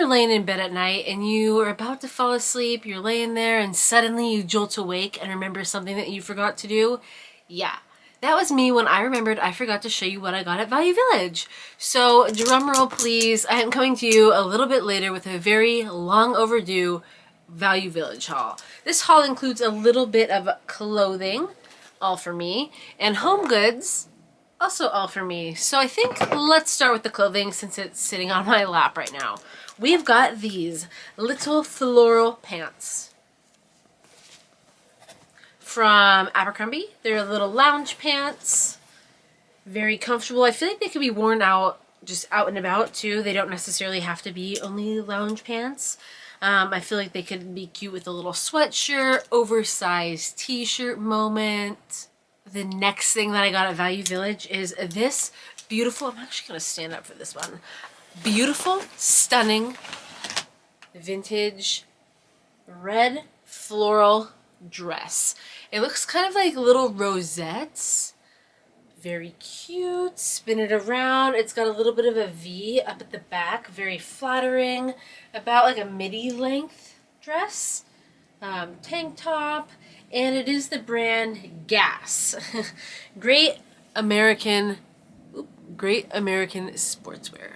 Laying in bed at night and you are about to fall asleep, you're laying there and suddenly you jolt awake and remember something that you forgot to do? Yeah, that was me when I remembered I forgot to show you what I got at Value Village. So drum roll please, I am coming to you a little bit later with a very long overdue Value Village haul. This haul includes a little bit of clothing, all for me, and home goods, also all for me. So I think let's start with the clothing since it's sitting on my lap right now. We've got these little floral pants from Abercrombie. They're little lounge pants, very comfortable. I feel like they could be worn out, just out and about too. They don't necessarily have to be only lounge pants. I feel like they could be cute with a little sweatshirt, oversized t-shirt moment. The next thing that I got at Value Village is this beautiful, I'm actually going to stand up for this one. Beautiful, stunning, vintage red floral dress. It looks kind of like little rosettes. Very cute. Spin it around. It's got a little bit of a V up at the back. Very flattering. About like a midi length dress. Tank top. And it is the brand Gas. Great American sportswear.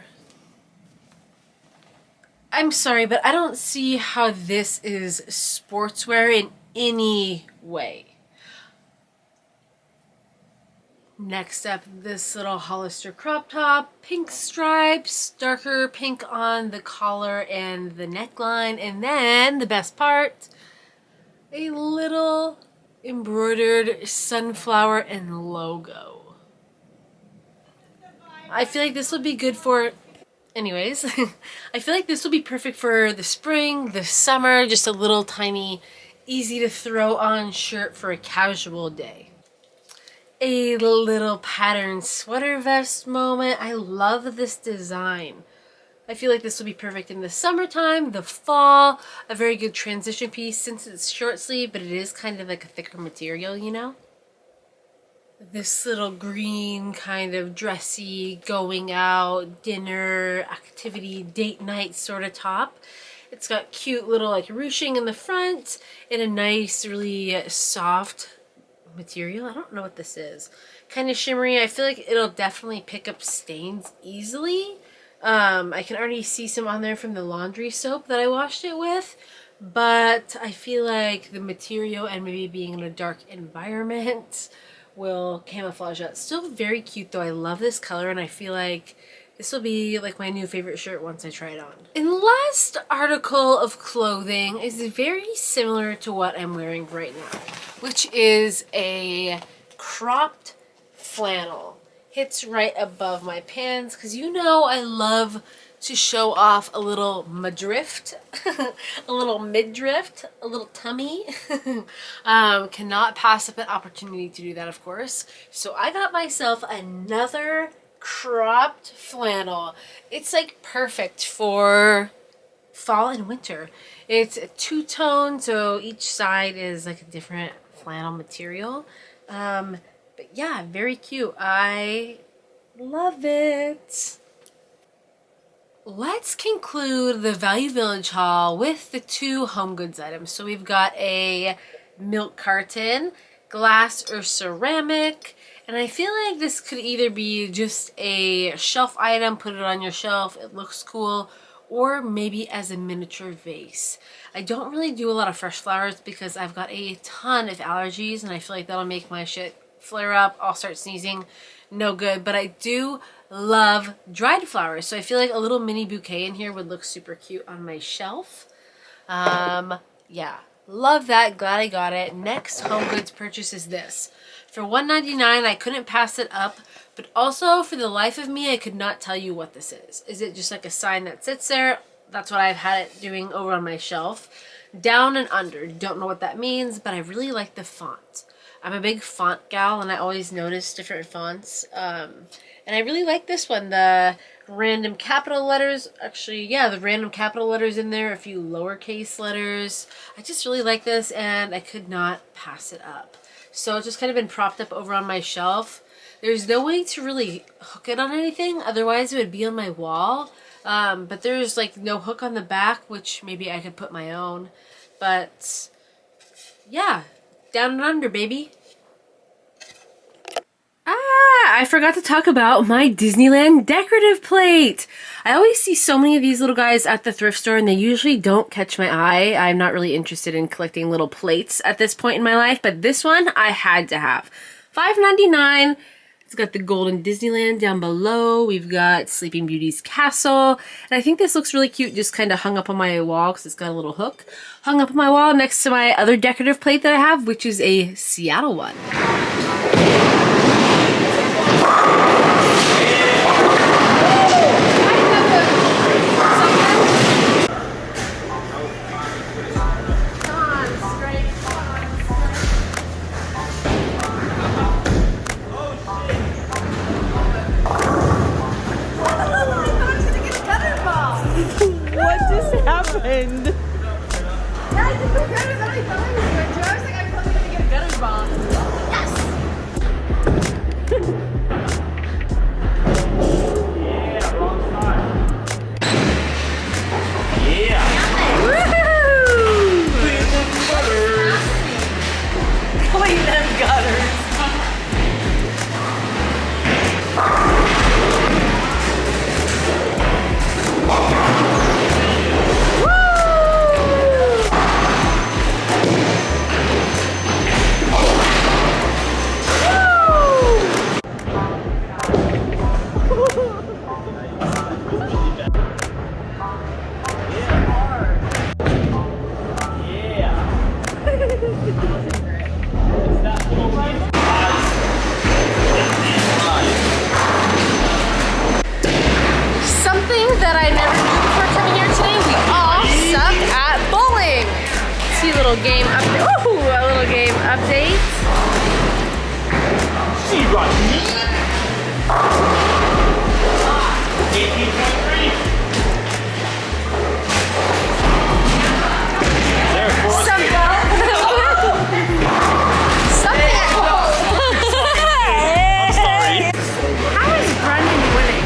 I'm sorry, but I don't see how this is sportswear in any way. Next up, this little Hollister crop top, pink stripes, darker pink on the collar and the neckline, and then the best part, a little embroidered sunflower and logo. I feel like this would be good for, anyways, I feel like this will be perfect for the spring, the summer, just a little tiny, easy to throw on shirt for a casual day. A little patterned sweater vest moment. I love this design. I feel like this will be perfect in the summertime, the fall, a very good transition piece since it's short sleeve, but it is kind of like a thicker material, you know? This little green kind of dressy, going out, dinner, activity, date night sort of top. It's got cute little like ruching in the front and a nice, really soft material. I don't know what this is. Kind of shimmery. I feel like it'll definitely pick up stains easily. I can already see some on there from the laundry soap that I washed it with, but I feel like the material and maybe being in a dark environment will camouflage that. Still very cute though. I love this color and I feel like this will be like my new favorite shirt once I try it on. And the last article of clothing is very similar to what I'm wearing right now, which is a cropped flannel. Hits right above my pants because you know I love to show off a little midriff, a little midriff, a little tummy. Cannot pass up an opportunity to do that, of course. So I got myself another cropped flannel. It's like perfect for fall and winter. It's a two-tone, so each side is like a different flannel material. But yeah, very cute. I love it. Let's conclude the Value Village haul with the 2 home goods items. So we've got a milk carton, glass or ceramic, and I feel like this could either be just a shelf item, put it on your shelf, it looks cool, or maybe as a miniature vase. I don't really do a lot of fresh flowers because I've got a ton of allergies and I feel like that'll make my shit flare up. I'll start sneezing. No good. But I do love dried flowers. So I feel like a little mini bouquet in here would look super cute on my shelf. Yeah. Love that. Glad I got it. Next home goods purchase is this. For $1.99, I couldn't pass it up. But also, for the life of me, I could not tell you what this is. Is it just like a sign that sits there? That's what I've had it doing over on my shelf. Down and under. Don't know what that means, but I really like the font. I'm a big font gal, and I always notice different fonts. And I really like this one. The random capital letters. Actually, yeah, the random capital letters in there. A few lowercase letters. I just really like this, and I could not pass it up. So it's just kind of been propped up over on my shelf. There's no way to really hook it on anything, otherwise it would be on my wall. But there's like no hook on the back, which maybe I could put my own. But yeah, down and under, baby. I forgot to talk about my Disneyland decorative plate. I always see so many of these little guys at the thrift store and they usually don't catch my eye. I'm not really interested in collecting little plates at this point in my life, but this one I had to have. $5.99. It's got the Golden Disneyland down below. We've got Sleeping Beauty's castle. And I think this looks really cute, just kind of hung up on my wall because it's got a little hook. Hung up on my wall next to my other decorative plate that I have, which is a Seattle one. Happened. Yeah, I did way better than I thought I was going to. I was like, I'm probably going to get a gutter ball. Yes! Yeah, wrong side. Yeah. Woohoo! Clean them gutters. Clean them gutters. Something that I never knew before coming here today, we all suck at bowling. See a little game update. Ooh, a little game update. She got me. 18.3. There, Something. I'm sorry. How is Brendan winning?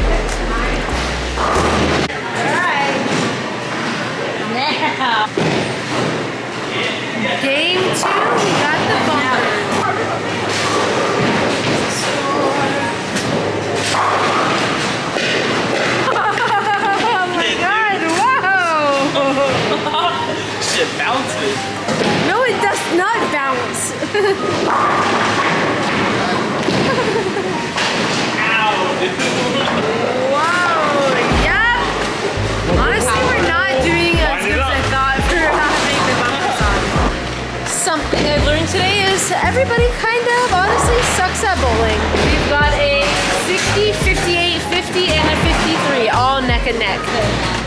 Game 2, we got the bumper. Oh my god, whoa! Shit bounces. No, it does not bounce. Ow, dude. Whoa, yep. Honestly, we're not doing as good as I thought for having the bumpers on. Something I've learned today is everybody kind of honestly sucks at bowling. We've got a 60, 58, 50 50 and a 53, all neck and neck.